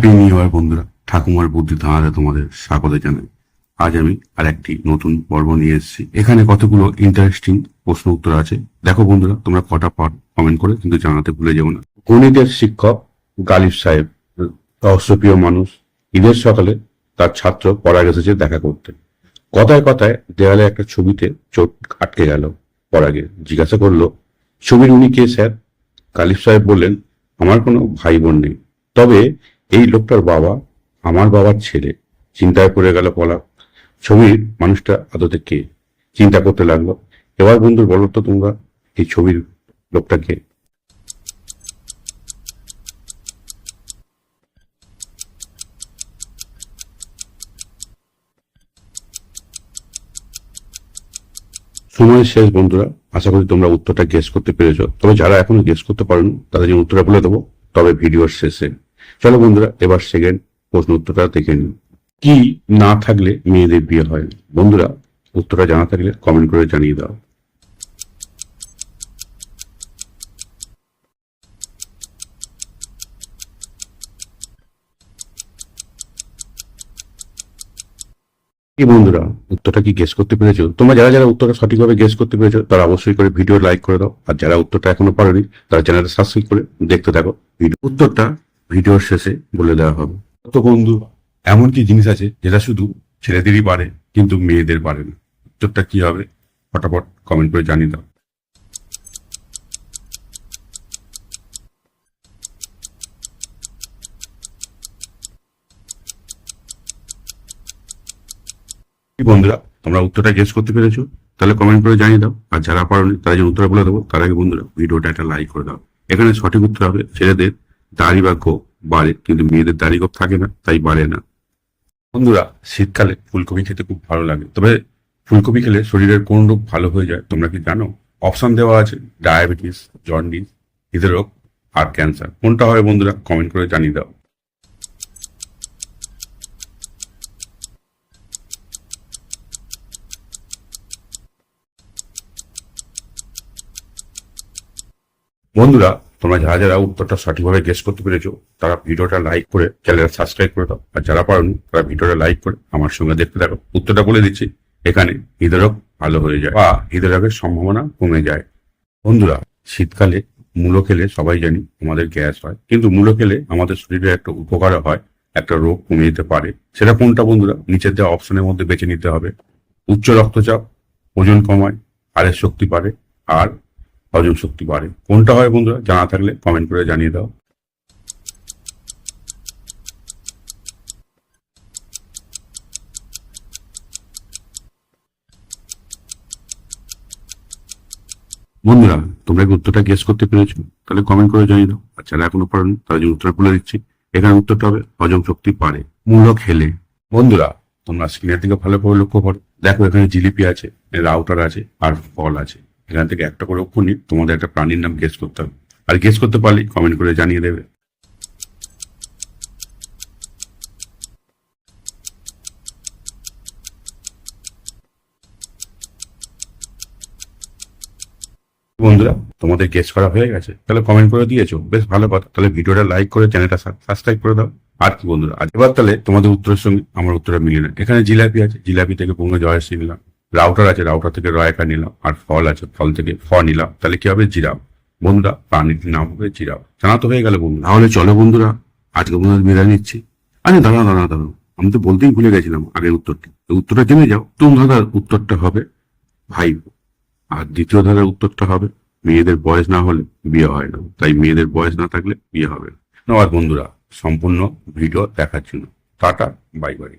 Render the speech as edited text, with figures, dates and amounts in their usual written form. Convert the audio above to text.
Happy new year বন্ধুরা। ঠাকুমার বুদ্ধি ধাঁধাতে তোমাদের স্বাগত জানাই। আজ আমি আর একটি নতুন পর্ব নিয়ে এসেছি। এখানে কতগুলো ইন্টারেস্টিং প্রশ্ন উত্তর আছে। দেখো বন্ধুরা, তোমরা কটা পার কমেন্ট করে কিন্তু জানাতে ভুলে যেও না। গণিতের শিক্ষক গালিব সাহেব, রহস্যপ্রিয় মানুষ। ঈদের সকালে তার ছাত্র পরাগ এসেছে দেখা করতে। কথায় কথায় দেয়ালে একটা ছবিতে চোট আটকে গেল। পরাগে জিজ্ঞাসা করলো, ছবির উনি কে স্যার? গালিব সাহেব বললেন, আমার কোনো ভাই বোন নেই, তবে এই লোকটার বাবা আমার বাবার ছেলে। চিন্তায় পড়ে গেল পলাশ। ছবির মানুষটা আদতে কে? চিন্তা করতে লাগলো। এবার বন্ধু বলো তো তোমরা, এই ছবির লোকটা কে? সময় শেষ বন্ধুরা। আশা করি তোমরা উত্তরটা গেস করতে পেরেছো। তবে যারা এখনো গেস করতে পারেনি তাদের জন্য উত্তরটা বলে দেবো, তবে ভিডিওর শেষে। চলো বন্ধুরা, এবার সেকেন্ড প্রশ্ন উত্তরটা দেখে নিন। কি না থাকলে মেয়েদের বিয়ে হয়? বন্ধুরা, উত্তরটা জানা থাকলে কমেন্ট করে জানিয়ে দাও। কি বন্ধুরা, উত্তরটা কি গেস করতে পেরেছো? তোমরা যারা যারা উত্তরটা সঠিকভাবে গেস করতে পেরেছো তারা অবশ্যই করে ভিডিও লাইক করে দাও, আর যারা উত্তরটা এখনো পারেনি তারা চ্যানেলটা সাবস্ক্রাইব করে দেখতে থাকো। উত্তরটা ভিডিওর শেষে বলে দেওয়া হবে। তো বন্ধু, এমন কি জিনিস আছে যেটা শুধু ছেলেদেরই পারে কিন্তু মেয়েদের পারে না? উত্তরটা কি হবে? ফটাফট কমেন্ট করে জানিয়ে দাও। কি বন্ধুরা, তোমরা উত্তরটা গেস করতে পেরেছো? তাহলে কমেন্ট করে জানিয়ে দাও, আর যারা পারোনি তারা যে উত্তর বলে দেবো তার আগে বন্ধুরা ভিডিওটা একটা লাইক করে দাও। এখানে সঠিক উত্তর হবে, ছেলেদের দাড়ি বা গোঁফ বাড়ে কিন্তু মেয়েদের দাড়ি গোঁফ থাকে না, তাই বাড়ে না। বন্ধুরা, শীতকালে ফুলকপি খেতে খুব ভালো লাগে, তবে ফুলকপি খেলে শরীরের কোন রোগ ভালো হয়ে যায় তোমরা কি জানো? অপশন দেওয়া আছে, ডায়াবেটিস, জন্ডিস, হৃদরোগ আর ক্যান্সার। কোনটা হয় বন্ধুরা কমেন্ট করে জানিয়ে দাও। বন্ধুরা, তোমরা যারা যারা উত্তরটা সঠিকভাবে গেস করতে পেরেছো তারা ভিডিওটা লাইক করে চ্যানেলটা সাবস্ক্রাইব করে দাও, আর যারা পারোনি তারা ভিডিওটা লাইক করে আমার সঙ্গে দেখতে থাকো। উত্তরটা বলে দিচ্ছি, এখানে হৃদরোগ ভালো হয়ে যায় বা হৃদরোগের সম্ভাবনা কমে যায়। বন্ধুরা, শীতকালে মূলো খেলে সবাই জানি আমাদের গ্যাস হয়, কিন্তু মূলো খেলে আমাদের শরীরে একটা উপকার হয়, একটা রোগ কমে যেতে পারে। সেটা কোনটা বন্ধুরা? নিচের দেওয়া অপশনের মধ্যে বেছে নিতে হবে। উচ্চ রক্তচাপ, ওজন কমায়, হাড়ের শক্তি বাড়ে, আর হজম শক্তি বাড়ে। কোনটা হয় বন্ধুরা জানা থাকলে কমেন্ট করে জানিয়ে দাও। বন্ধুরা, তোমরা কি উত্তরটা গেস করতে পেরেছো? তাহলে কমেন্ট করে জানিয়ে দাও, আর যারা এখনো পারেনি তারা যে উত্তরটা বলে দিচ্ছি, এখানে উত্তরটা হবে হজম শক্তি বাড়ে মূলো খেলে। বন্ধুরা, তোমরা স্ক্রিনের দিকে ভালো করে লক্ষ্য করো। দেখো, এখানে জিলিপি আছে, রাউটার আছে, আর ফল আছে। এখান থেকে একটা করে অক্ষর নিয়ে তোমাদের একটা প্রাণীর নাম গেস করতে হবে, আর গেস করতে পারলে কমেন্ট করে জানিয়ে দেবে। বন্ধুরা, তোমাদের গেস করা হয়ে গেছে? তাহলে কমেন্ট করে দিয়েছো, বেশ ভালো কথা। তাহলে ভিডিওটা লাইক করে চ্যানেলটা সাবস্ক্রাইব করে দাও। আর কি বন্ধুরা, আজ এবার তাহলে তোমাদের উত্তরের সঙ্গে আমার উত্তরটা মিলে না। এখানে জিলাপি আছে, জিলাপি থেকে পূর্ণ জয়শ্রী নিলাম। রাউটার আছে, রাউটার থেকে রয়কা নিলাম। আর ফল আছে, ফল থেকে ফ নিলাম। তাহলে কি হবে? জিরাফ। বন্ধুরা, প্রাণীটির নাম হবে জিরাফ। জানা তো হয়ে গেল বন্ধু। তাহলে চলো বন্ধুরা, আজকে বন্ধুরা বিদায় নিচ্ছি। আচ্ছা, দাঁড়াও দাঁড়াও দাঁড়াও, আমি তো বলতেই ভুলে গেছিলাম আগের উত্তরটি। উত্তরটা জেনে যাও। প্রথম ধাঁধার উত্তরটা হবে ভাই, আর দ্বিতীয় ধারার উত্তরটা হবে মেয়েদের বয়স না হলে বিয়ে হয় না, তাই মেয়েদের বয়স না থাকলে বিয়ে হবে না। আর বন্ধুরা, সম্পূর্ণ ভিডিও দেখার জন্য টাটা, বাই বাই।